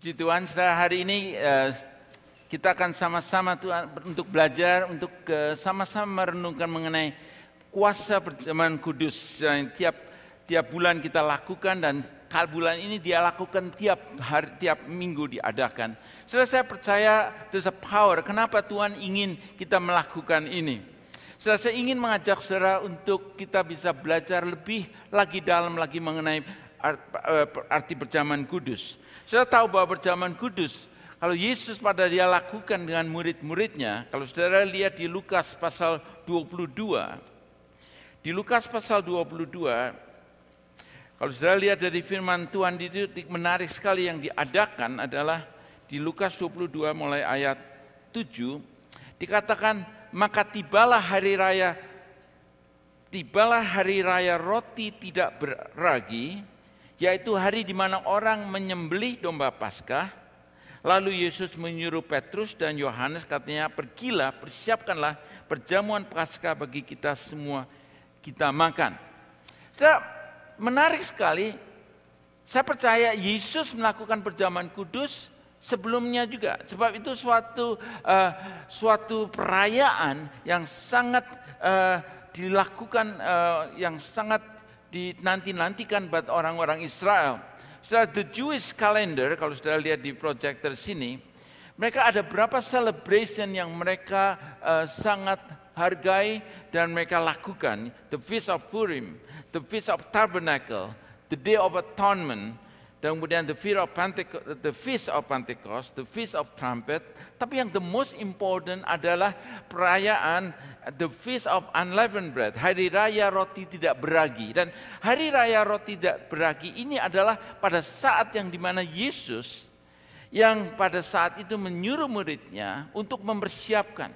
Puji Tuhan, saudara, hari ini kita akan sama-sama untuk belajar, untuk sama-sama merenungkan mengenai kuasa perjamuan kudus yang tiap bulan kita lakukan, dan bulan ini dia lakukan tiap minggu diadakan. Saudara, saya percaya there's a power. Kenapa Tuhan ingin kita melakukan ini? Saudara, saya ingin mengajak saudara untuk kita bisa belajar lebih lagi dalam lagi mengenai arti perjamuan kudus. Saudara tahu bahwa perjamuan kudus, kalau Yesus pada dia lakukan dengan murid-muridnya, kalau saudara lihat di Lukas pasal 22, di Lukas pasal 22, kalau saudara lihat dari firman Tuhan itu menarik sekali yang diadakan adalah di Lukas 22 mulai ayat 7, dikatakan, maka tibalah hari raya roti tidak beragi, yaitu hari di mana orang menyembelih domba Paskah. Lalu Yesus menyuruh Petrus dan Yohanes, katanya, pergilah, persiapkanlah perjamuan Paskah bagi kita semua, kita makan. Menarik sekali, saya percaya Yesus melakukan perjamuan kudus sebelumnya juga. Sebab itu suatu perayaan yang sangat dilakukan, yang sangat dinanti-nantikan buat orang-orang Israel. Setelah the Jewish calendar, kalau sudah lihat di projector sini, mereka ada berapa celebration yang mereka sangat hargai dan mereka lakukan. The Feast of Purim, the Feast of Tabernacle, the Day of Atonement, dan kemudian the Feast of Pentecost, the Feast of Trumpet. Tapi yang the most important adalah perayaan the Feast of Unleavened Bread, Hari Raya Roti Tidak Beragi. Dan Hari Raya Roti Tidak Beragi ini adalah pada saat yang dimana Yesus yang pada saat itu menyuruh muridnya untuk mempersiapkan.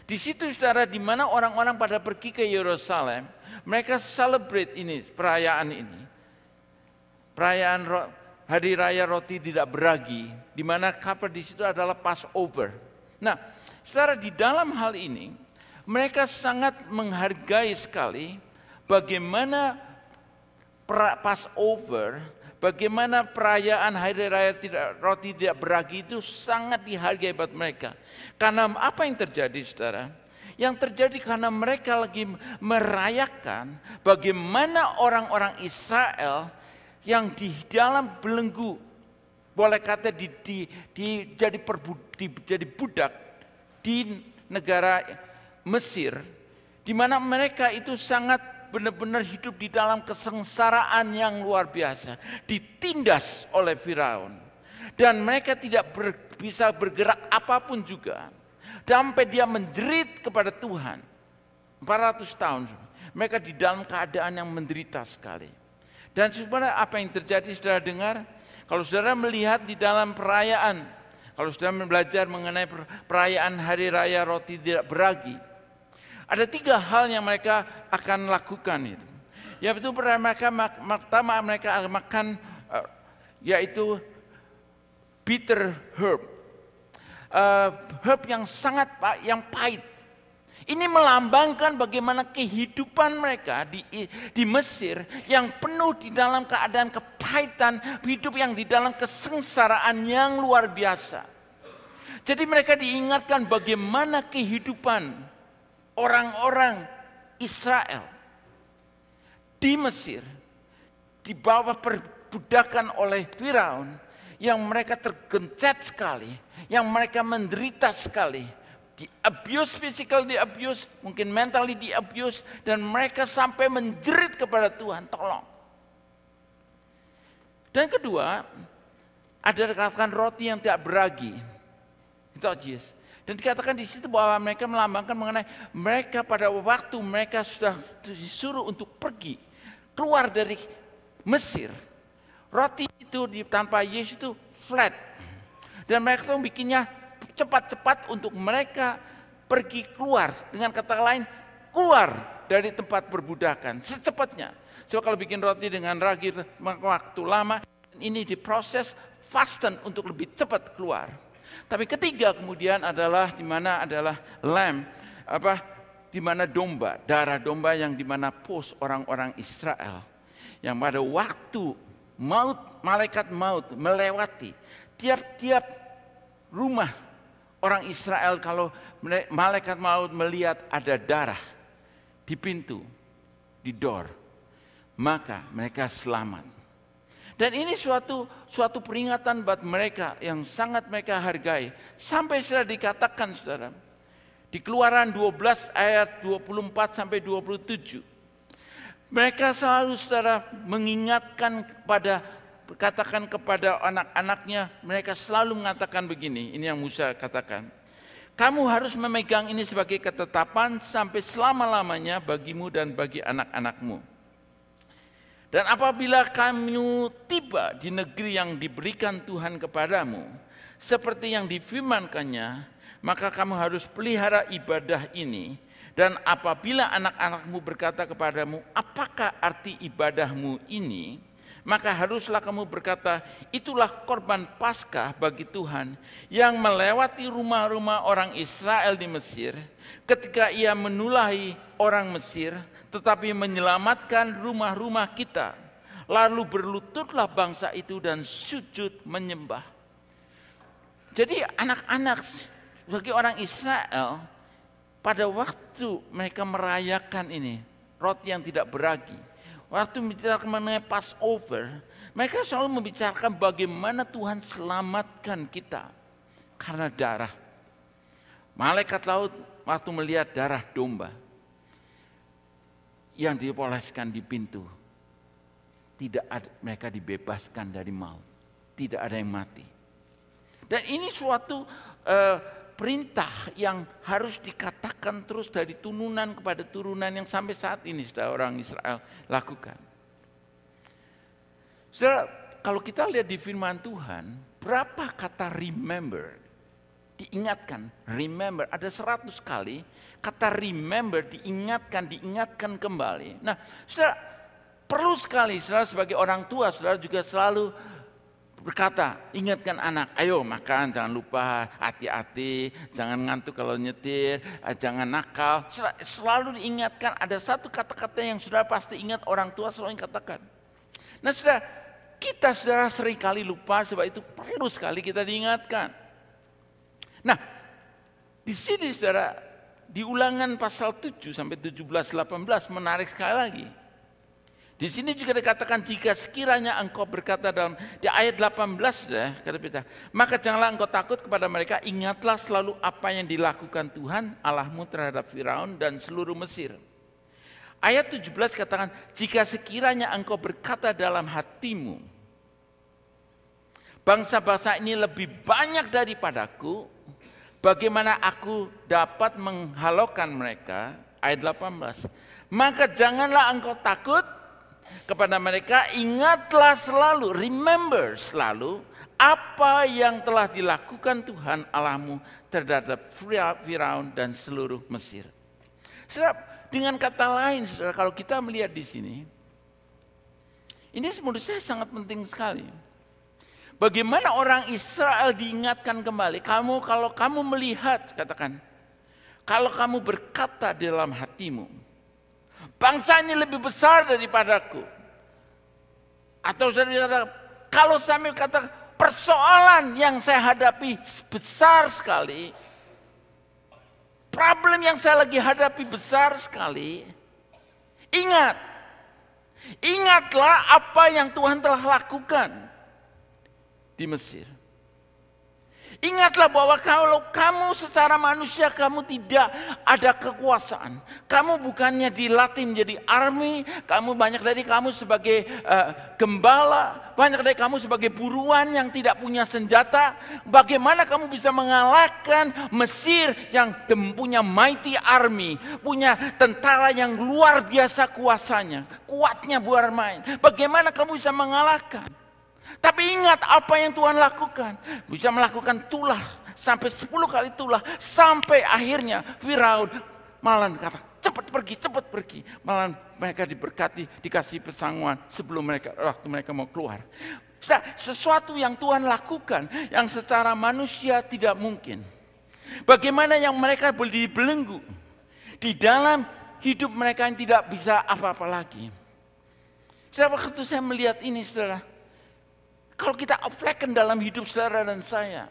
Di situ saudara, di mana orang-orang pada pergi ke Yerusalem, mereka celebrate ini, perayaan ini. Perayaan Hari Raya Roti Tidak Beragi, di mana cover di situ adalah Passover. Nah, saudara, di dalam hal ini mereka sangat menghargai sekali bagaimana Passover, bagaimana perayaan Hari Raya Roti Tidak Beragi itu sangat dihargai buat mereka. Karena apa yang terjadi, saudara? Yang terjadi karena mereka lagi merayakan bagaimana orang-orang Israel yang di dalam belenggu, boleh kata jadi budak di negara Mesir, di mana mereka itu sangat benar-benar hidup di dalam kesengsaraan yang luar biasa, ditindas oleh Firaun, dan mereka tidak bisa bergerak apapun juga, sampai dia menjerit kepada Tuhan 400 tahun. Mereka di dalam keadaan yang menderita sekali. Dan sebenarnya apa yang terjadi, saudara dengar, kalau saudara melihat di dalam perayaan, kalau saudara belajar mengenai perayaan Hari Raya Roti Tidak Beragi, ada 3 hal yang mereka akan lakukan itu. Yaitu pertama mereka akan makan, yaitu bitter herb, herb yang sangat pahit. Ini melambangkan bagaimana kehidupan mereka di Mesir yang penuh di dalam keadaan kepahitan, hidup yang di dalam kesengsaraan yang luar biasa. Jadi mereka diingatkan bagaimana kehidupan orang-orang Israel di Mesir di bawah perbudakan oleh Firaun, yang mereka tergencet sekali, yang mereka menderita sekali. Di-abuse, physical di-abuse, mungkin mentally di-abuse, dan mereka sampai menjerit kepada Tuhan, tolong. Dan kedua, ada dikatakan roti yang tidak beragi. Itu Yesus. Dan dikatakan di situ bahwa mereka melambangkan mengenai mereka pada waktu mereka sudah disuruh untuk pergi, keluar dari Mesir. Roti itu tanpa Yesus itu flat. Dan mereka tuh bikinnya cepat-cepat untuk mereka pergi keluar. Dengan kata lain, keluar dari tempat perbudakan secepatnya. So kalau bikin roti dengan ragi waktu lama, ini diproses fasten untuk lebih cepat keluar. Tapi ketiga kemudian adalah di mana adalah lamb, di mana domba, darah domba yang di mana pos orang-orang Israel yang pada waktu malaikat maut melewati, tiap-tiap rumah orang Israel kalau malaikat maut melihat ada darah di pintu, di door, maka mereka selamat. Dan ini suatu peringatan buat mereka yang sangat mereka hargai. Sampai sudah dikatakan saudara, di Keluaran 12 ayat 24 sampai 27. Mereka selalu saudara mengingatkan katakan kepada anak-anaknya, mereka selalu mengatakan begini, ini yang Musa katakan. Kamu harus memegang ini sebagai ketetapan sampai selama-lamanya bagimu dan bagi anak-anakmu. Dan apabila kamu tiba di negeri yang diberikan Tuhan kepadamu, seperti yang difirmankannya, maka kamu harus pelihara ibadah ini. Dan apabila anak-anakmu berkata kepadamu, apakah arti ibadahmu ini? Maka haruslah kamu berkata, itulah korban Paskah bagi Tuhan yang melewati rumah-rumah orang Israel di Mesir ketika ia menulahi orang Mesir, tetapi menyelamatkan rumah-rumah kita. Lalu berlututlah bangsa itu dan sujud menyembah. Jadi anak-anak bagi orang Israel pada waktu mereka merayakan ini, roti yang tidak beragi, waktu membicarakan mengenai Passover, mereka selalu membicarakan bagaimana Tuhan selamatkan kita karena darah. Malaikat laut waktu melihat darah domba yang dipoleskan di pintu, tidak ada, mereka dibebaskan dari maut, tidak ada yang mati. Dan ini suatu perintah yang harus dikatakan terus dari turunan kepada turunan yang sampai saat ini sudah orang Israel lakukan. Saudara, kalau kita lihat di firman Tuhan, berapa kata remember? Diingatkan, remember, ada 100 kali kata remember diingatkan kembali. Nah, saudara, perlu sekali saudara sebagai orang tua, saudara juga selalu berkata, ingatkan anak, ayo makan, jangan lupa, hati-hati, jangan ngantuk kalau nyetir, jangan nakal. Selalu diingatkan, ada satu kata-kata yang saudara pasti ingat, orang tua selalu katakan. Nah saudara, kita saudara seringkali lupa, sebab itu perlu sekali kita diingatkan. Nah, di sini saudara, di Ulangan pasal 7 sampai 17-18 menarik sekali lagi. Di sini juga dikatakan, jika sekiranya engkau berkata di ayat 18 ya, kata Peter, maka janganlah engkau takut kepada mereka, ingatlah selalu apa yang dilakukan Tuhan Allahmu terhadap Firaun dan seluruh Mesir. Ayat 17 katakan, jika sekiranya engkau berkata dalam hatimu, bangsa-bangsa ini lebih banyak daripadaku, bagaimana aku dapat menghalaukan mereka? Ayat 18. Maka janganlah engkau takut kepada mereka, ingatlah selalu, remember selalu apa yang telah dilakukan Tuhan Allahmu terhadap Firaun dan seluruh Mesir. Saudara, dengan kata lain, saudara, kalau kita melihat di sini, ini menurut saya sangat penting sekali. Bagaimana orang Israel diingatkan kembali? Kalau kamu melihat, katakan, kalau kamu berkata dalam hatimu, bangsa ini lebih besar daripadaku. Atau saya katakan, kalau saya katakan persoalan yang saya hadapi besar sekali, problem yang saya lagi hadapi besar sekali, ingatlah apa yang Tuhan telah lakukan di Mesir. Ingatlah bahwa kalau kamu secara manusia kamu tidak ada kekuasaan. Kamu bukannya dilatih menjadi army, banyak dari kamu sebagai gembala, banyak dari kamu sebagai buruan yang tidak punya senjata. Bagaimana kamu bisa mengalahkan Mesir yang punya mighty army, punya tentara yang luar biasa kuasanya, kuatnya bukan main. Bagaimana kamu bisa mengalahkan? Tapi ingat apa yang Tuhan lakukan. Bisa melakukan tulah sampai 10 kali tulah. Sampai akhirnya Firaun malah kata cepat pergi. Malah mereka diberkati, dikasih pesangon sebelum waktu mereka mau keluar. Sesuatu yang Tuhan lakukan yang secara manusia tidak mungkin. Bagaimana yang mereka dibelenggu di dalam hidup mereka yang tidak bisa apa-apa lagi. Saudara, waktu saya melihat ini saudara, Kalau kita apply-kan dalam hidup saudara dan saya.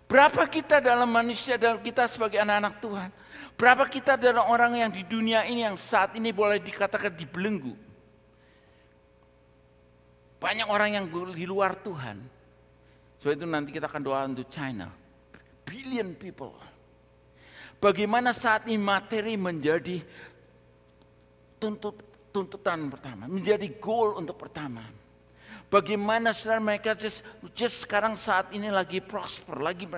Berapa kita dalam manusia, dalam kita sebagai anak-anak Tuhan. Berapa kita adalah orang yang di dunia ini yang saat ini boleh dikatakan dibelenggu. Banyak orang yang di luar Tuhan. Sebab itu nanti kita akan doa untuk China. Billion people. Bagaimana saat ini materi menjadi tuntutan pertama. Menjadi goal untuk pertama. Bagaimana saudara mereka just sekarang saat ini lagi prosper, lagi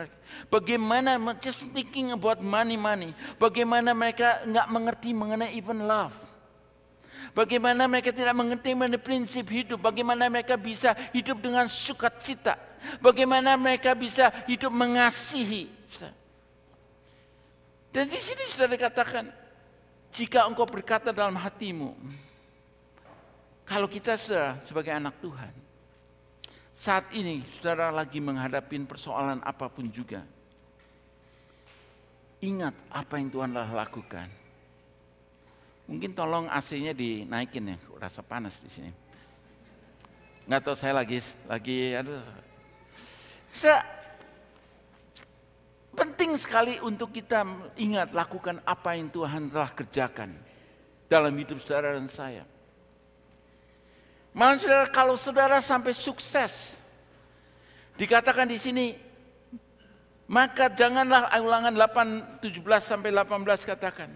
bagaimana just thinking about money. Bagaimana mereka nggak mengerti mengenai even love. Bagaimana mereka tidak mengerti mengenai prinsip hidup. Bagaimana mereka bisa hidup dengan sukacita. Bagaimana mereka bisa hidup mengasihi. Dan di sini sudah dikatakan, jika engkau berkata dalam hatimu, kalau kita sebagai anak Tuhan, saat ini saudara lagi menghadapi persoalan apapun juga, ingat apa yang Tuhan telah lakukan. Mungkin tolong AC-nya dinaikin ya, rasa panas di sini. Nggak tahu saya lagi aduh. Penting sekali untuk kita ingat lakukan apa yang Tuhan telah kerjakan dalam hidup saudara dan saya. Malah saudara, kalau saudara sampai sukses, dikatakan di sini, maka janganlah, Ulangan 8:17-18 katakan,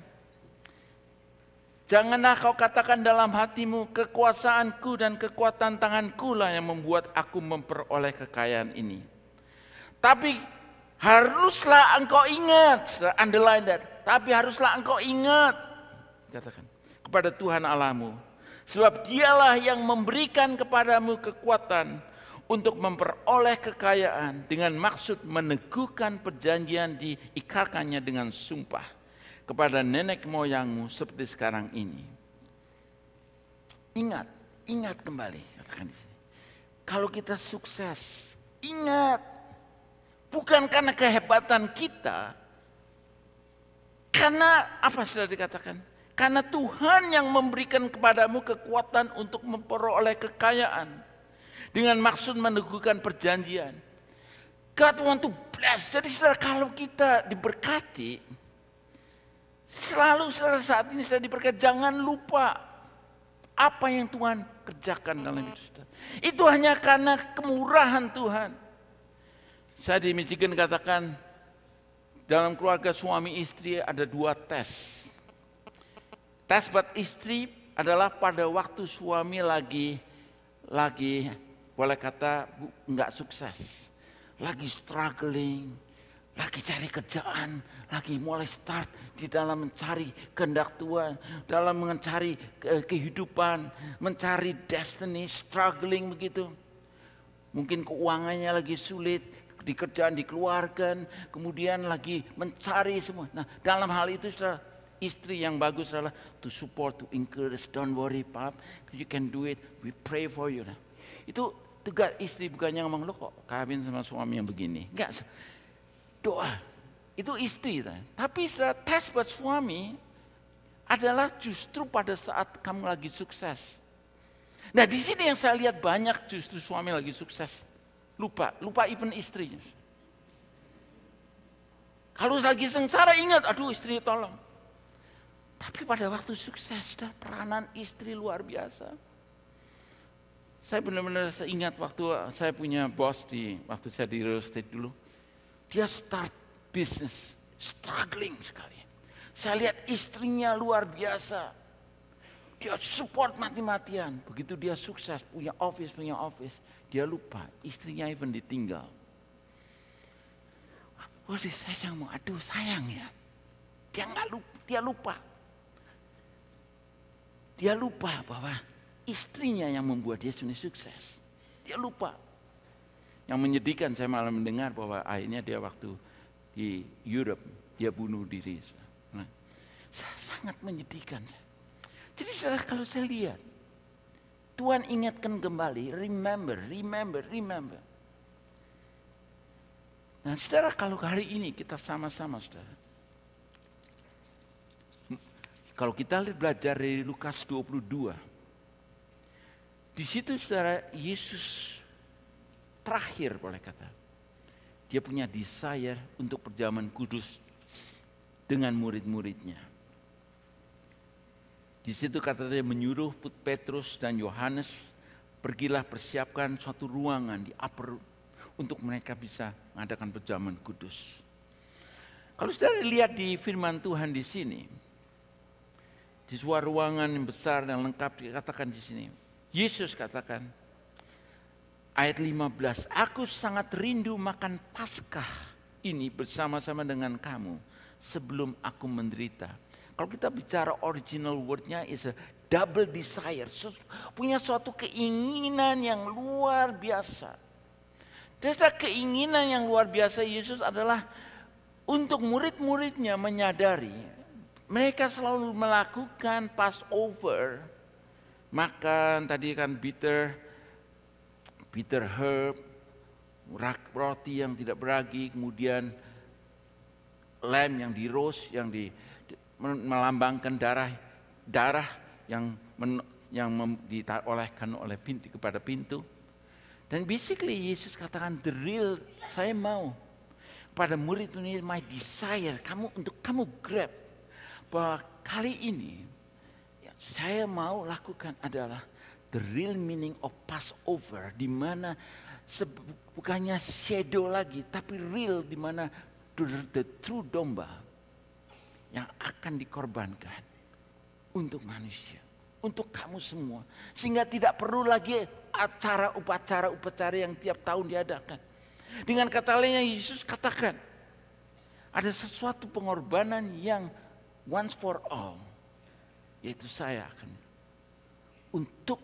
janganlah kau katakan dalam hatimu, kekuasaanku dan kekuatan tanganku lah yang membuat aku memperoleh kekayaan ini. Tapi haruslah engkau ingat, underline that, tapi haruslah engkau ingat, katakan, kepada Tuhan Allahmu. Sebab dialah yang memberikan kepadamu kekuatan untuk memperoleh kekayaan dengan maksud meneguhkan perjanjian diikarkannya dengan sumpah kepada nenek moyangmu seperti sekarang ini. Ingat kembali, katakan di sini. Kalau kita sukses, ingat, bukan karena kehebatan kita, karena apa sudah dikatakan? Karena Tuhan yang memberikan kepadamu kekuatan untuk memperoleh kekayaan dengan maksud meneguhkan perjanjian. God want to bless. Jadi saudara, kalau kita diberkati, selalu saudara saat ini sudah diberkati, jangan lupa apa yang Tuhan kerjakan dalam hidup saudara. Itu hanya karena kemurahan Tuhan. Saya di Michigan katakan, dalam keluarga suami istri ada 2 tes. Tes buat istri adalah pada waktu suami lagi boleh kata nggak sukses, lagi struggling, lagi cari kerjaan, lagi mulai start di dalam mencari kehendak Tuhan, dalam mencari kehidupan, mencari destiny, struggling begitu. Mungkin keuangannya lagi sulit, di kerjaan dikeluarkan, kemudian lagi mencari semua. Nah, dalam hal itu sudah istri yang bagus adalah to support, to encourage, don't worry pap, you can do it, we pray for you. Nah, itu tugas istri, bukannya ngomong lo kok kawin sama suami yang begini. Enggak, doa. Itu istri. Tapi setelah tes buat suami adalah justru pada saat kamu lagi sukses. Nah di sini yang saya lihat banyak justru suami lagi sukses. Lupa even istrinya. Kalau lagi sengsara ingat, aduh istrinya tolong. Tapi pada waktu sukses, peranan istri luar biasa. Saya benar-benar ingat waktu saya punya bos waktu saya di real estate dulu. Dia start bisnis, struggling sekali. Saya lihat istrinya luar biasa. Dia support mati-matian. Begitu dia sukses, punya office, dia lupa, istrinya even ditinggal. Saya mau, aduh sayang ya. Dia lupa. Dia lupa bahwa istrinya yang membuat dia sukses. Dia lupa. Yang menyedihkan saya malah mendengar bahwa akhirnya dia waktu di Europe, dia bunuh diri. Nah, sangat menyedihkan. Jadi saudara, kalau saya lihat, Tuhan ingatkan kembali, remember. Nah saudara, kalau hari ini kita sama-sama saudara. Kalau kita belajar dari Lukas 22, di situ saudara Yesus terakhir boleh kata. Dia punya desire untuk perjamuan kudus dengan murid-muridnya. Di situ kata dia menyuruh Petrus dan Yohanes, pergilah persiapkan suatu ruangan di upper untuk mereka bisa mengadakan perjamuan kudus. Kalau saudara lihat di firman Tuhan di sini, di sebuah ruangan yang besar dan lengkap dikatakan di sini, Yesus katakan, ayat 15, aku sangat rindu makan Paskah ini bersama-sama dengan kamu sebelum aku menderita. Kalau kita bicara original wordnya is a double desire, punya suatu keinginan yang luar biasa. Dan keinginan yang luar biasa Yesus adalah untuk murid-muridnya menyadari mereka selalu melakukan Passover, makan tadi kan bitter herb, roti yang tidak beragi, kemudian lamb yang di roast, yang melambangkan darah yang diolehkan oleh pintu kepada pintu. Dan basically Yesus katakan the real, saya mau pada murid-murid my desire, kamu grab bahwa kali ini yang saya mau lakukan adalah the real meaning of Passover, di mana bukannya shadow lagi, tapi real, di mana the true domba yang akan dikorbankan untuk manusia, untuk kamu semua, sehingga tidak perlu lagi upacara yang tiap tahun diadakan. Dengan kata lainnya Yesus katakan ada sesuatu pengorbanan yang once for all, yaitu saya akan untuk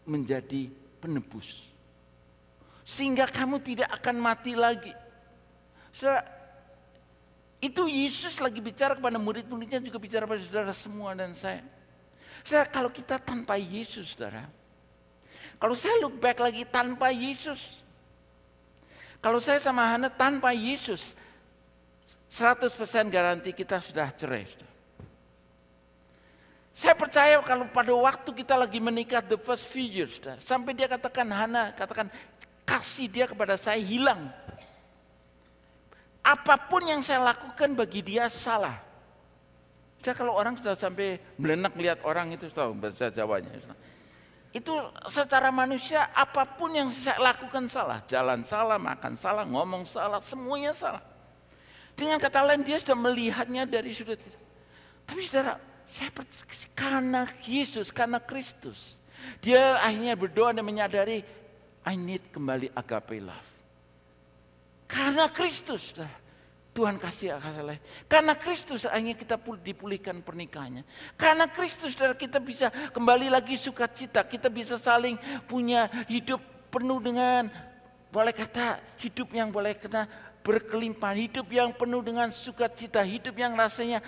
menjadi penebus, sehingga kamu tidak akan mati lagi. Saudara, itu Yesus lagi bicara kepada murid-muridnya, juga bicara pada saudara semua dan saya. Saudara, kalau kita tanpa Yesus, saudara, kalau saya look back lagi tanpa Yesus, kalau saya sama Hana tanpa Yesus, 100% garansi kita sudah cerai. Saya percaya kalau pada waktu kita lagi menikah the first few years, sampai dia katakan, Hana katakan kasih dia kepada saya hilang. Apapun yang saya lakukan bagi dia salah. Jadi kalau orang sudah sampai melenak lihat orang itu, tahu bahasa Jawanya. Itu secara manusia apapun yang saya lakukan salah. Jalan salah, makan salah, ngomong salah, semuanya salah. Dengan kata lain dia sudah melihatnya dari sudut itu. Tapi saudara, saya karena Yesus, karena Kristus, dia akhirnya berdoa dan menyadari I need kembali agape love. Karena Kristus, saudara, Tuhan kasih akal. Karena Kristus akhirnya kita dipulihkan pernikahannya. Karena Kristus, saudara, kita bisa kembali lagi sukacita. Kita bisa saling punya hidup penuh dengan, boleh kata, hidup yang boleh kata berkelimpahan, hidup yang penuh dengan sukacita, hidup yang rasanya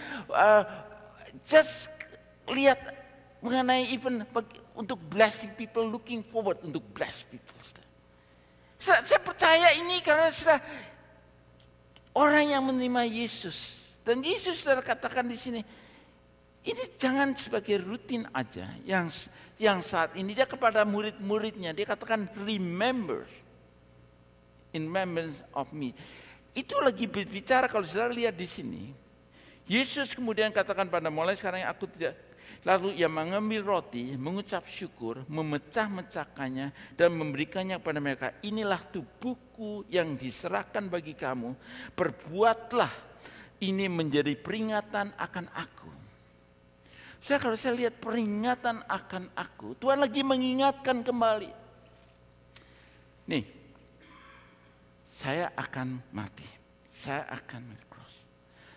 just lihat mengenai even untuk blessing people, looking forward untuk bless people. Saya percaya ini karena sudah orang yang menerima Yesus, dan Yesus sudah katakan di sini, ini jangan sebagai rutin aja. Yang saat ini dia kepada murid-muridnya dia katakan remember, in remembrance of me. Itu lagi berbicara, kalau saudara lihat di sini, Yesus kemudian katakan pada mulai sekarang aku tidak. Lalu ia mengambil roti, mengucap syukur, memecah-mecahkannya dan memberikannya kepada mereka. Inilah tubuhku yang diserahkan bagi kamu. Perbuatlah ini menjadi peringatan akan aku. Kalau saya lihat peringatan akan aku, Tuhan lagi mengingatkan kembali. Nih, saya akan mati. Saya akan cross.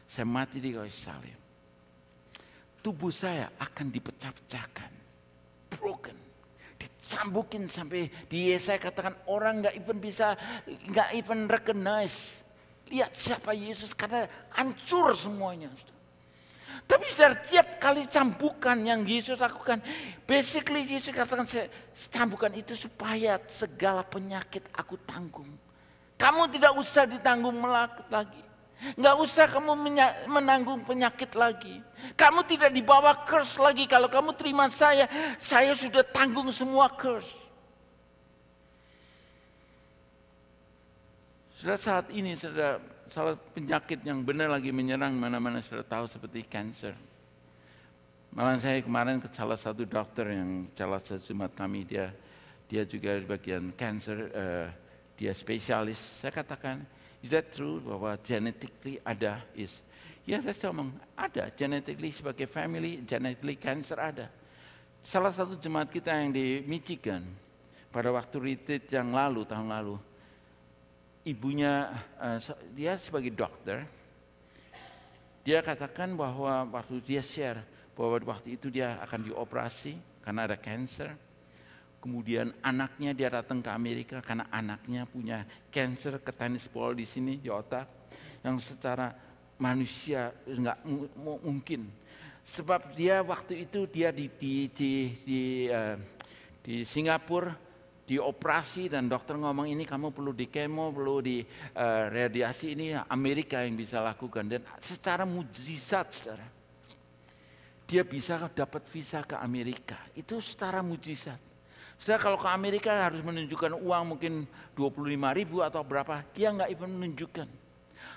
Saya mati di kayu salib. Tubuh saya akan dipecah-pecahkan, broken, dicambukin sampai di Yesaya katakan orang nggak even recognize. Lihat siapa Yesus karena hancur semuanya. Tapi saudara, tiap kali cambukan yang Yesus lakukan, basically Yesus katakan cambukan itu supaya segala penyakit aku tanggung. Kamu tidak usah ditanggung lagi. Nggak usah kamu menanggung penyakit lagi. Kamu tidak dibawa curse lagi. Kalau kamu terima saya sudah tanggung semua curse. Saudara, saat ini saudara, salah penyakit yang benar lagi menyerang mana-mana saudara tahu seperti cancer. Malah saya kemarin ke salah satu dokter yang salah satu jemaat kami, dia juga di bagian cancer, dia spesialis. Saya katakan, is that true bahwa genetically ada? Ya saya ngomong, ada genetically sebagai family, genetically cancer ada. Salah satu jemaat kita yang di Michigan, pada waktu retreat yang lalu, tahun lalu, ibunya, dia sebagai dokter, dia katakan bahwa waktu dia share, bahwa waktu itu dia akan dioperasi karena ada cancer. Kemudian anaknya dia datang ke Amerika karena anaknya punya cancer ke tenis ball di sini, di otak, yang secara manusia nggak mungkin. Sebab dia waktu itu dia di Singapura, dioperasi dan dokter ngomong ini kamu perlu di kemo, perlu di radiasi, ini Amerika yang bisa lakukan. Dan secara mujizat saudara, dia bisa dapat visa ke Amerika. Itu secara mujizat. Saudara, kalau ke Amerika harus menunjukkan uang mungkin 25.000 atau berapa, dia nggak even menunjukkan.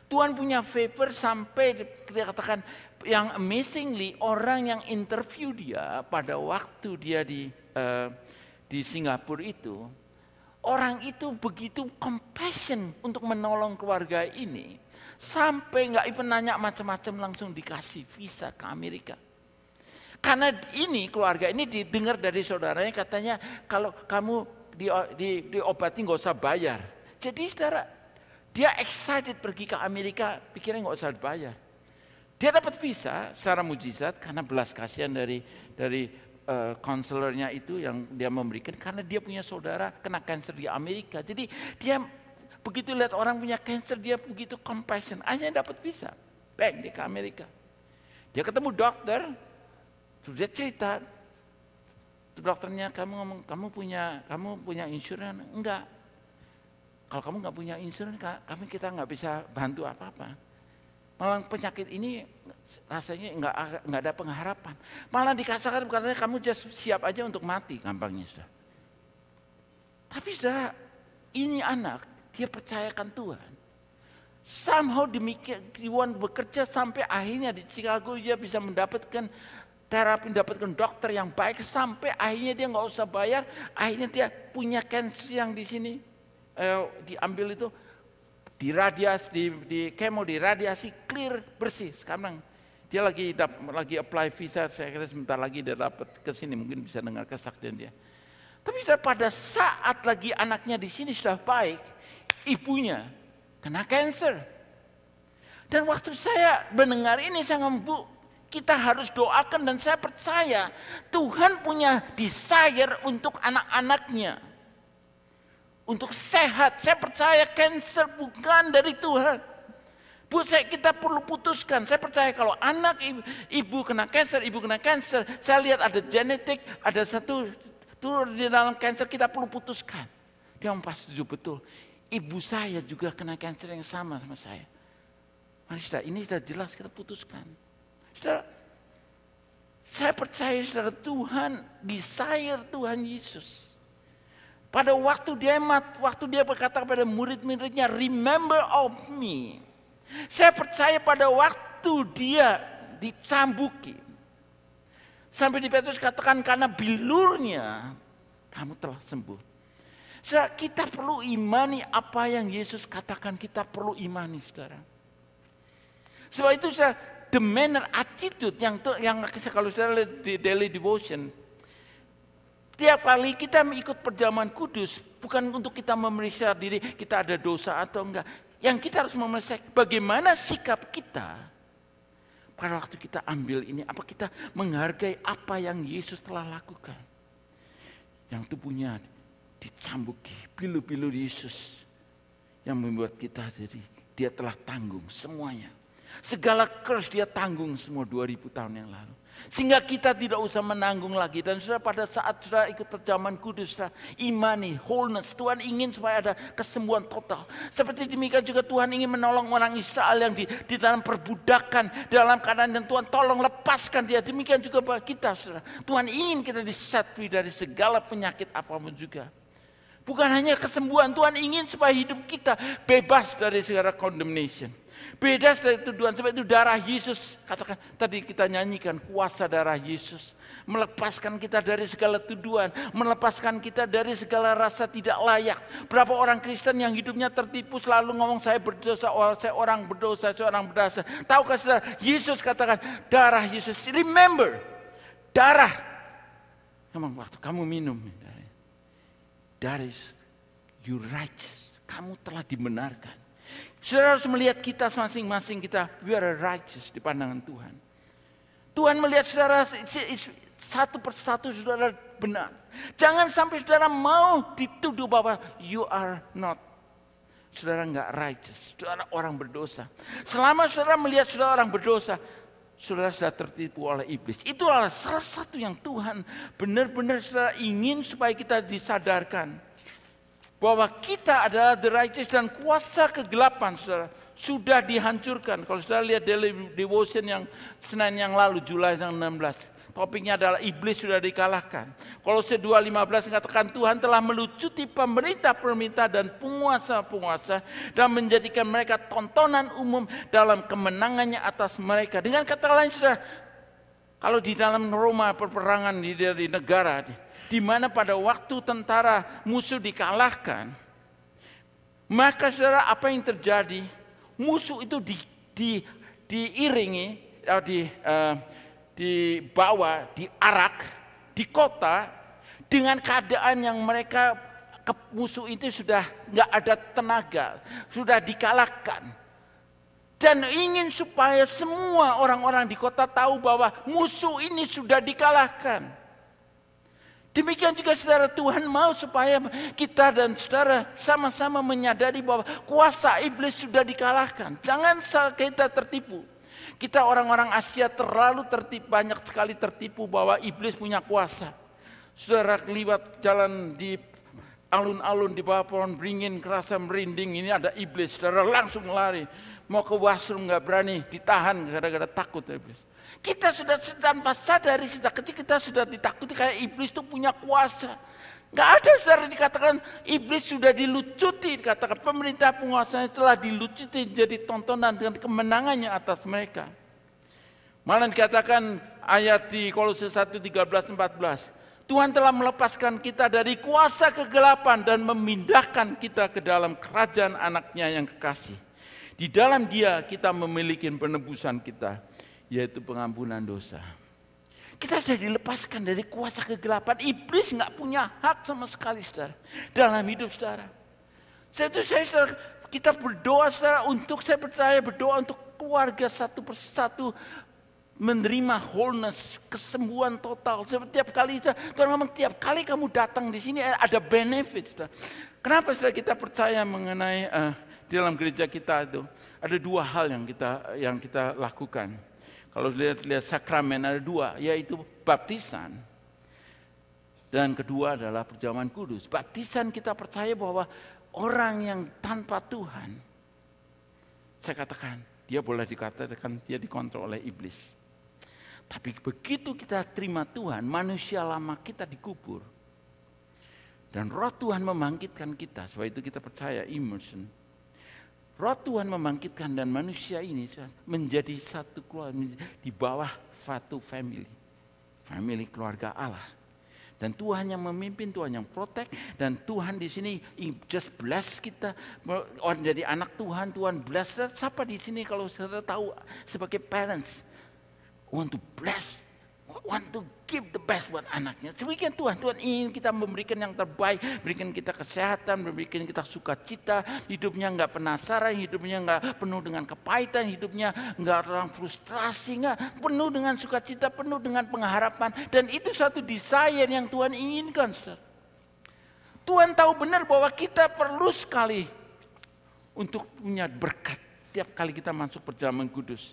Tuhan punya favor sampai dia katakan, yang amazingly orang yang interview dia pada waktu dia di Singapura itu, orang itu begitu compassion untuk menolong keluarga ini, sampai nggak even nanya macam-macam, langsung dikasih visa ke Amerika. Karena ini keluarga ini didengar dari saudaranya, katanya kalau kamu diobati nggak usah bayar. Jadi saudara, dia excited pergi ke Amerika, pikirnya nggak usah bayar. Dia dapat visa secara mujizat karena belas kasihan dari konselornya itu yang dia memberikan, karena dia punya saudara kena kanker di Amerika. Jadi dia begitu lihat orang punya kanker, dia begitu compassion, akhirnya dapat visa, bang dia ke Amerika. Dia ketemu dokter. Dia cerita, dokternya kamu ngomong kamu punya insurans? Enggak. Kalau kamu nggak punya insurans, kita nggak bisa bantu apa-apa. Malah penyakit ini rasanya nggak ada pengharapan. Malah dikatakan katanya kamu just siap aja untuk mati, gampangnya sudah. Tapi saudara, ini anak dia percayakan Tuhan. Somehow demikian Tuhan bekerja sampai akhirnya di Chicago dia bisa mendapatkan terapi, mendapatkan dokter yang baik, sampai akhirnya dia nggak usah bayar. Akhirnya dia punya cancer yang di sini diambil itu, diradiasi, di kemo, diradiasi, clear, bersih. Sekarang dia lagi apply visa, saya kira sebentar lagi dia dapat ke sini, mungkin bisa dengar kesaksian dia. Tapi sudah pada saat lagi anaknya di sini sudah baik, ibunya kena cancer. Dan waktu saya mendengar ini, saya ngomong, kita harus doakan, dan saya percaya Tuhan punya desire untuk anak-anaknya. Untuk sehat. Saya percaya cancer bukan dari Tuhan. Kita perlu putuskan. Saya percaya kalau anak ibu kena cancer, saya lihat ada genetik, ada satu turun di dalam cancer, kita perlu putuskan. Dia pasti setuju betul. Ibu saya juga kena cancer yang sama saya. Mari ini sudah jelas, kita putuskan. Saudara, saya percaya saudara, Tuhan desire Tuhan Yesus. Pada waktu dia berkata kepada murid-muridnya, remember of me. Saya percaya pada waktu dia dicambuki, sampai di Petrus katakan karena bilurnya kamu telah sembuh. Saudara, kita perlu imani apa yang Yesus katakan, kita perlu imani saudara. Sebab itu saudara, the manner attitude yang kalau saudara lihat di daily devotion, tiap kali kita mengikut perjamuan kudus, bukan untuk kita memeriksa diri kita ada dosa atau enggak. Yang kita harus memeriksa bagaimana sikap kita pada waktu kita ambil ini. Apa kita menghargai apa yang Yesus telah lakukan? Yang tubuhnya dicambuki, pilu-pilu Yesus yang membuat kita jadi dia telah tanggung semuanya. Segala curse dia tanggung semua 2000 tahun yang lalu. Sehingga kita tidak usah menanggung lagi. Dan sudah pada saat sudah ikut perjamuan kudus, sudah imani, wholeness. Tuhan ingin supaya ada kesembuhan total. Seperti demikian juga Tuhan ingin menolong orang Israel yang di dalam perbudakan, dalam keadaan, dan Tuhan tolong lepaskan dia. Demikian juga bagi kita, saudara. Tuhan ingin kita di-set free dari segala penyakit apapun juga. Bukan hanya kesembuhan, Tuhan ingin supaya hidup kita bebas dari segala condemnation. Bebas dari tuduhan, sebab itu darah Yesus, katakan tadi kita nyanyikan, kuasa darah Yesus. Melepaskan kita dari segala tuduhan, melepaskan kita dari segala rasa tidak layak. Berapa orang Kristen yang hidupnya tertipu selalu ngomong saya berdosa, saya orang berdosa, saya orang berdosa. Tahukah saudara, Yesus katakan darah Yesus, remember, darah. Memang waktu kamu minum, that is you righteous. Kamu telah dibenarkan. Saudara harus melihat kita masing-masing kita, we are righteous di pandangan Tuhan. Tuhan melihat saudara satu persatu saudara benar. Jangan sampai saudara mau dituduh bahwa you are not. Saudara enggak righteous, saudara orang berdosa. Selama saudara melihat saudara orang berdosa, saudara sudah tertipu oleh iblis. Itu adalah salah satu yang Tuhan benar-benar saudara ingin supaya kita disadarkan. Bahwa kita adalah the righteous dan kuasa kegelapan saudara sudah dihancurkan. Kalau saudara lihat daily devotion yang Senin yang lalu, Julai yang 16. Topiknya adalah iblis sudah dikalahkan. Kolose 2:15 mengatakan Tuhan telah melucuti pemerintah-pemerintah dan penguasa-penguasa dan menjadikan mereka tontonan umum dalam kemenangannya atas mereka. Dengan kata lain saudara, kalau di dalam Roma peperangan di negara, di mana pada waktu tentara musuh dikalahkan, maka saudara apa yang terjadi? Musuh itu diiringi, dibawa, diarak di kota dengan keadaan yang mereka musuh itu sudah nggak ada tenaga, sudah dikalahkan. Dan ingin supaya semua orang-orang di kota tahu bahwa musuh ini sudah dikalahkan. Demikian juga saudara, Tuhan mau supaya kita dan saudara sama-sama menyadari bahwa kuasa iblis sudah dikalahkan. Jangan kita tertipu. Kita orang-orang Asia terlalu banyak sekali tertipu bahwa iblis punya kuasa. Saudara lewat jalan di alun-alun di bawah pohon beringin kerasa merinding, ini ada iblis. Saudara langsung lari. Mau ke washroom nggak berani, ditahan gara-gara takut iblis. Kita sudah tanpa sadari sejak kecil kita sudah ditakuti kayak iblis itu punya kuasa. Nggak ada saudara dikatakan iblis sudah dilucuti, dikatakan pemerintah penguasanya telah dilucuti jadi tontonan dengan kemenangannya atas mereka. Malah dikatakan ayat di Kolose 1:13-14, Tuhan telah melepaskan kita dari kuasa kegelapan dan memindahkan kita ke dalam kerajaan anaknya yang kekasih. Di dalam Dia kita memiliki penebusan kita, yaitu pengampunan dosa. Kita sudah dilepaskan dari kuasa kegelapan. Iblis nggak punya hak sama sekali saudara dalam hidup saudara. Saudara, kita berdoa saudara untuk, saya percaya berdoa untuk keluarga satu persatu menerima wholeness, kesembuhan total. Setiap kali Tuhan ngomong, tiap kali kamu datang di sini ada benefit saudara. Kenapa saudara kita percaya mengenai di dalam gereja kita itu ada dua hal yang kita lakukan. Kalau lihat sakramen ada dua, yaitu baptisan dan kedua adalah perjamuan kudus. Baptisan kita percaya bahwa orang yang tanpa Tuhan, saya katakan dia boleh dikatakan dia dikontrol oleh iblis. Tapi begitu kita terima Tuhan, manusia lama kita dikubur dan Roh Tuhan membangkitkan kita. Sebab itu kita percaya immersion. Roh Tuhan membangkitkan dan manusia ini menjadi satu keluarga di bawah satu family keluarga Allah. Dan Tuhan yang memimpin, Tuhan yang protect, dan Tuhan di sini just bless kita jadi anak Tuhan, Tuhan bless. Siapa di sini kalau saudara tahu sebagai parents want to bless, want to give the best buat anaknya. Demikian Tuhan ingin kita memberikan yang terbaik, berikan kita kesehatan, memberikan kita sukacita, hidupnya nggak penasaran, hidupnya nggak penuh dengan kepahitan, hidupnya nggak orang frustrasi, nggak penuh dengan sukacita, penuh dengan pengharapan. Dan itu satu desire yang Tuhan inginkan. Tuhan tahu benar bahwa kita perlu sekali untuk punya berkat tiap kali kita masuk perjamuan kudus.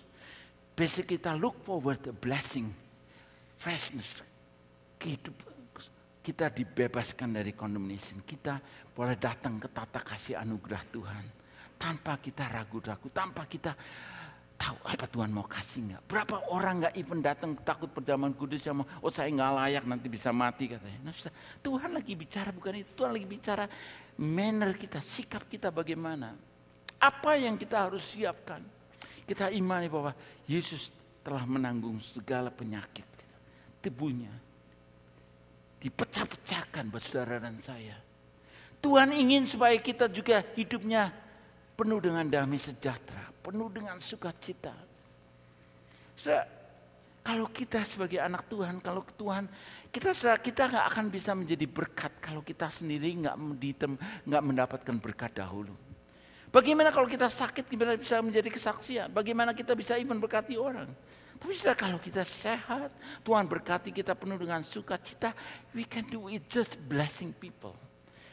Basic kita look forward to blessing. Freshness, kita dibebaskan dari condemnation. Kita boleh datang ke tata kasih anugerah Tuhan tanpa kita ragu-ragu, tanpa kita tahu apa Tuhan mau kasih nggak? Berapa orang nggak even datang takut perjamuan kudus yang oh saya nggak layak nanti bisa mati katanya. Nah, Tuhan lagi bicara bukan itu, Tuhan lagi bicara manner kita, sikap kita bagaimana. Apa yang kita harus siapkan? Kita imani bahwa Yesus telah menanggung segala penyakit kita. Tubuhnya dipecah-pecahkan buat saudara dan saya. Tuhan ingin supaya kita juga hidupnya penuh dengan damai sejahtera, penuh dengan sukacita. Kalau kita sebagai anak Tuhan, kalau Tuhan, kita nggak akan bisa menjadi berkat kalau kita sendiri nggak mendapatkan berkat dahulu. Bagaimana kalau kita sakit, gimana bisa menjadi kesaksian? Bagaimana kita bisa even berkati orang? Tapi saudara, kalau kita sehat, Tuhan berkati kita penuh dengan sukacita, we can do it just blessing people.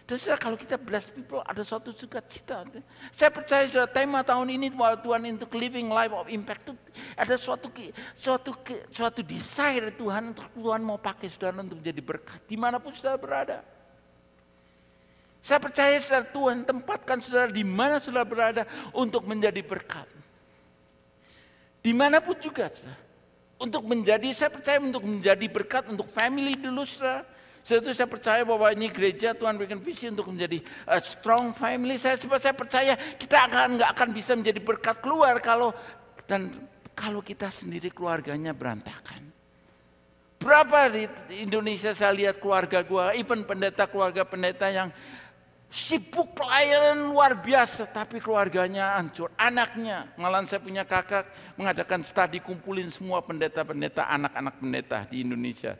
Dan saudara, kalau kita bless people, ada suatu sukacita. Saya percaya saudara, tema tahun ini Tuhan untuk living life of impact itu ada suatu desire Tuhan untuk Tuhan mau pakai saudara untuk menjadi berkat dimanapun saudara berada. Saya percaya saudara, Tuhan tempatkan saudara di mana saudara berada untuk menjadi berkat. Dimanapun juga saudara. Saya percaya untuk menjadi berkat untuk family dulu saudara. Saya percaya bahwa ini gereja Tuhan berikan visi untuk menjadi strong family. Saya percaya kita nggak akan bisa menjadi berkat keluar kalau kita sendiri keluarganya berantakan. Berapa di Indonesia saya lihat keluarga gua, even keluarga pendeta yang sibuk pelayanan luar biasa, tapi keluarganya hancur. Anaknya, malah saya punya kakak mengadakan studi kumpulin semua pendeta-pendeta, anak-anak pendeta di Indonesia.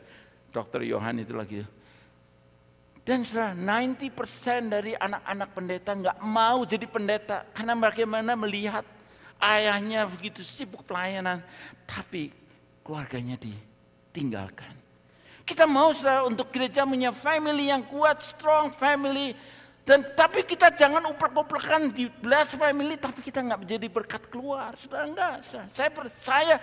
Dr. Yohan itu lagi. Dan 90% dari anak-anak pendeta nggak mau jadi pendeta. Karena bagaimana melihat ayahnya begitu sibuk pelayanan, tapi keluarganya ditinggalkan. Kita mau saudara untuk gereja punya family yang kuat, strong family. Tapi kita jangan uplek-uplekan di bless family, tapi kita nggak menjadi berkat keluar. Sudah enggak. Saya percaya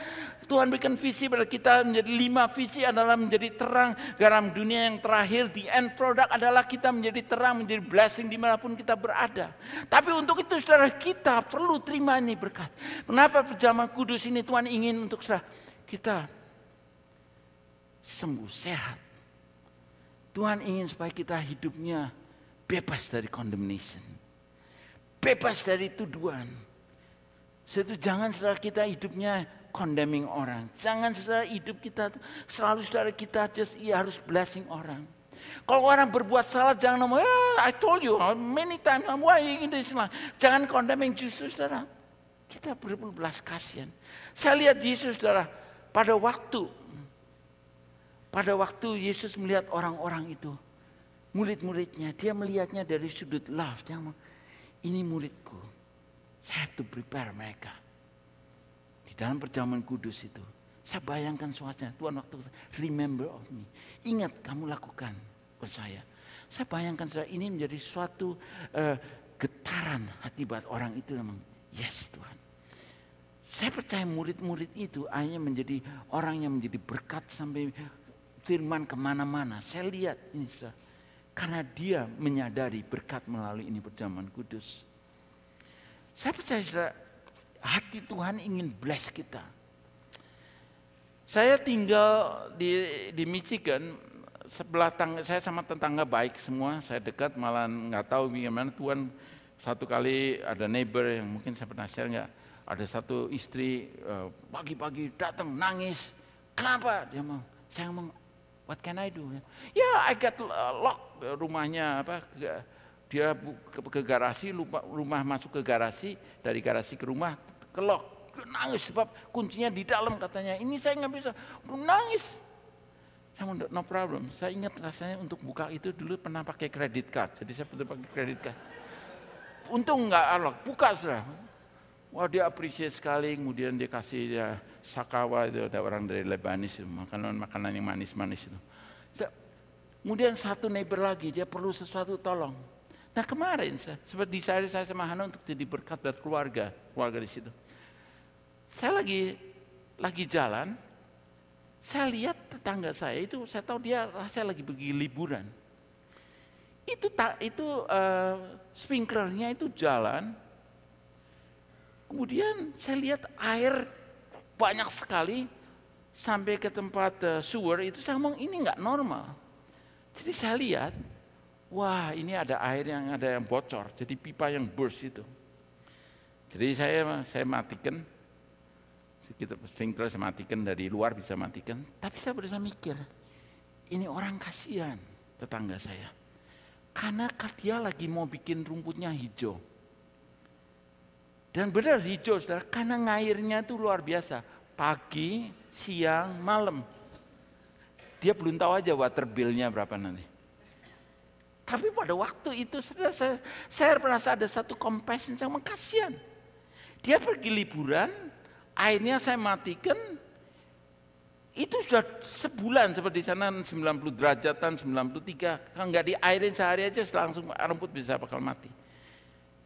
Tuhan berikan visi pada kita menjadi 5 visi adalah menjadi terang garam dunia yang terakhir. The end product adalah kita menjadi terang, menjadi blessing dimanapun kita berada. Tapi untuk itu saudara kita perlu terima ini berkat. Kenapa perjamuan kudus ini Tuhan ingin untuk saudara kita sembuh, sehat. Tuhan ingin supaya kita hidupnya bebas dari condemnation. Bebas dari tuduhan. Jangan saudara kita hidupnya condemning orang. Jangan saudara hidup kita selalu saudara kita harus blessing orang. Kalau orang berbuat salah jangan ngomong, I told you many times, why you in this line? Jangan condemning justru saudara. Kita berbelas kasihan. Saya lihat Yesus saudara, pada waktu Yesus melihat orang-orang itu, murid-muridnya, dia melihatnya dari sudut love. Dia ngomong, ini muridku, saya have to prepare mereka. Di dalam perjamuan kudus itu, saya bayangkan suasana, Tuhan waktu remember of me. Ingat kamu lakukan buat saya. Saya bayangkan ini menjadi suatu getaran hati buat orang itu. Memang, yes Tuhan. Saya percaya murid-murid itu akhirnya menjadi orang yang menjadi berkat sampai firman kemana-mana. Saya lihat ini saudara. Karena dia menyadari berkat melalui ini perjamuan kudus. Saya percaya hati Tuhan ingin bless kita. Saya tinggal di Michigan, saya sama tetangga baik semua, saya dekat malah nggak tahu bagaimana Tuhan. Satu kali ada neighbor yang mungkin saya pernah share nggak, ada satu istri pagi-pagi datang nangis. Kenapa? Saya ngomong, what can I do? Ya, I got lock rumahnya dia ke garasi, lupa rumah masuk ke garasi, dari garasi ke rumah ke lock. Nangis sebab kuncinya di dalam katanya. Ini saya nggak bisa, nangis. Saya mau no problem. Saya ingat rasanya untuk buka itu dulu pernah pakai credit card. Jadi saya pernah pakai credit card. Untung nggak lock, buka sudah. Wah dia appreciate sekali, kemudian dia kasih dia sakawa, itu ada orang dari Lebanis, makanan yang manis-manis itu. Kemudian satu neighbor lagi, dia perlu sesuatu tolong. Nah kemarin, seperti saya sama Hana untuk jadi berkat buat keluarga di situ. Saya lagi jalan, saya lihat tetangga saya itu, saya tahu saya lagi pergi liburan. Itu sprinklernya itu jalan, Kemudian saya lihat air banyak sekali sampai ke tempat sewer itu, saya ngomong ini nggak normal. Jadi saya lihat, wah ini ada air yang bocor, jadi pipa yang burst itu. Jadi saya matikan, kita sprinkler saya matikan, dari luar bisa matikan. Tapi saya berusaha mikir, ini orang kasihan tetangga saya. Karena dia lagi mau bikin rumputnya hijau. Dan benar hijau, saudara, karena ngairnya itu luar biasa. Pagi, siang, malam. Dia belum tahu aja water bill-nya berapa nanti. Tapi pada waktu itu saya merasa ada satu compassion, saya kasihan. Dia pergi liburan, airnya saya matikan, itu sudah sebulan seperti sana 90 derajatan, 93. Kalau nggak diairin sehari aja langsung rumput bisa bakal mati.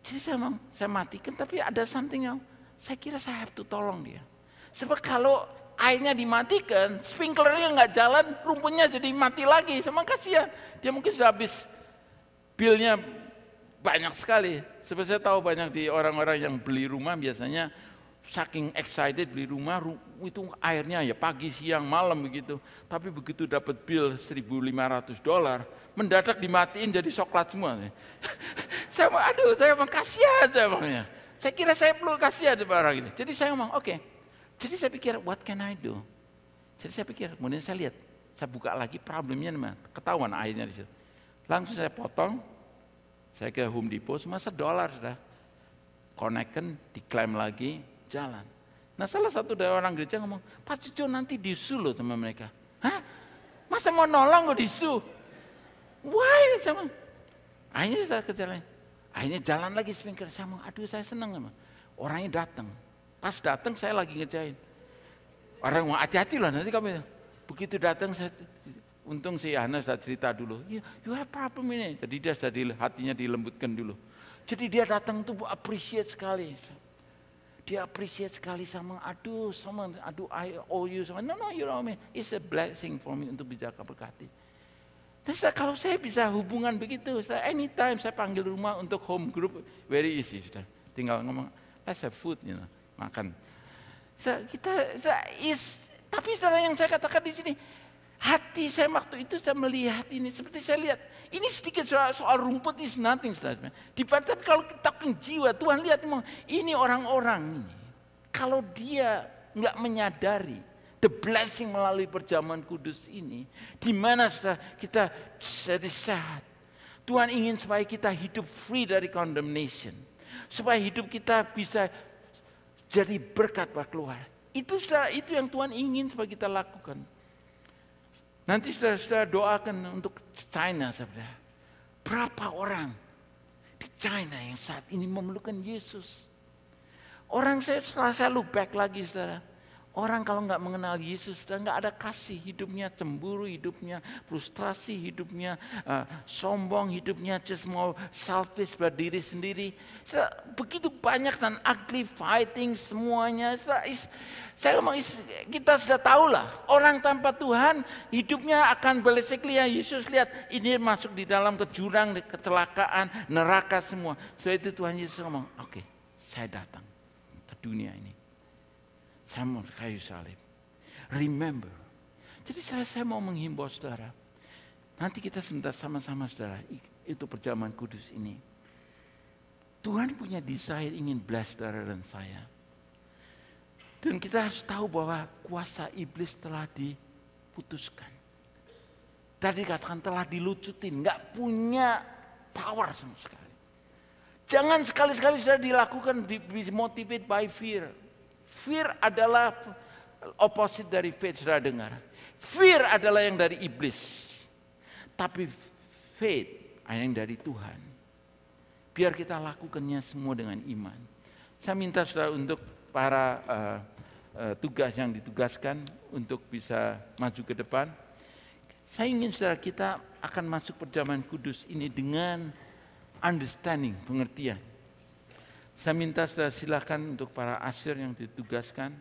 Jadi saya matikan, tapi ada something yang saya kira saya have to tolong dia. Sebab kalau airnya dimatikan, sprinklernya nggak jalan, rumputnya jadi mati lagi. Sama kasihan. Dia mungkin sudah habis bill-nya banyak sekali. Sebab saya tahu banyak di orang-orang yang beli rumah biasanya saking excited beli rumah, itu airnya ya pagi, siang, malam begitu. Tapi begitu dapat bill $1.500, mendadak dimatiin jadi coklat semua. Saya kasihan saya. Saya kira saya perlu kasihan sama orang ini. Jadi saya ngomong, oke. Jadi saya pikir, what can I do? Jadi saya pikir, kemudian saya lihat, saya buka lagi problemnya, ketahuan airnya di situ. Langsung saya potong, saya ke Home Depot, cuma $1 sudah. Connect-kan, diklaim lagi, jalan. Nah salah satu dari orang gereja ngomong, Pak Cucu nanti disu loh sama mereka. Hah? Masa mau nolong kok disu? Why? Sama. Akhirnya saya kejalan. Akhirnya jalan lagi sprinkler. Saya ngomong, aduh saya senang sama. Orangnya datang. Pas datang saya lagi ngerjain. Orang mau hati-hati lah nanti kamu. Begitu datang saya, untung si Hana sudah cerita dulu. You have problem ini. Jadi dia sudah hatinya dilembutkan dulu. Jadi dia datang tuh appreciate sekali. Dia appreciate sekali sama aduh I owe you sama. No you know me. It's a blessing for me untuk bisa berkati. Dan kalau saya bisa hubungan begitu, anytime saya panggil rumah untuk home group, very easy. Tinggal ngomong, let's have food, makan. Tapi setelah yang saya katakan di sini, hati saya waktu itu saya melihat ini, seperti saya lihat, ini sedikit soal rumput is nothing. Tapi kalau kita jiwa, Tuhan lihat ini orang-orang ini, kalau dia nggak menyadari the blessing melalui perjamuan kudus ini, di mana kita jadi sehat. Tuhan ingin supaya kita hidup free dari condemnation, supaya hidup kita bisa jadi berkat buat keluar. Itu yang Tuhan ingin supaya kita lakukan. Nanti saudara doakan untuk China, saudara. Berapa orang di China yang saat ini memerlukan Yesus? Setelah saya look back lagi, saudara. Orang kalau nggak mengenal Yesus, dan nggak ada kasih, hidupnya cemburu, hidupnya frustrasi, hidupnya sombong, hidupnya just mau selfish buat diri sendiri. Begitu banyak dan ugly fighting semuanya. Kita sudah tahu lah, orang tanpa Tuhan hidupnya akan basically Yesus lihat ini masuk di dalam ke jurang, kecelakaan, neraka semua. Setelah itu Tuhan Yesus ngomong, oke, saya datang ke dunia ini. Sama kayu salib. Remember. Jadi saya mau menghimbau saudara. Nanti kita sebentar sama-sama saudara. Itu perjamuan kudus ini. Tuhan punya desire ingin bless saudara dan saya. Dan kita harus tahu bahwa kuasa iblis telah diputuskan. Tadi katakan telah dilucutin. Gak punya power sama sekali. Jangan sekali-sekali sudah dilakukan, motivated by fear. Fear adalah opposite dari faith, saudara dengar. Fear adalah yang dari iblis. Tapi faith yang dari Tuhan. Biar kita lakukannya semua dengan iman. Saya minta saudara untuk para tugas yang ditugaskan untuk bisa maju ke depan. Saya ingin saudara kita akan masuk perjamuan kudus ini dengan understanding, pengertian. Saya minta saudara silakan untuk para asir yang ditugaskan.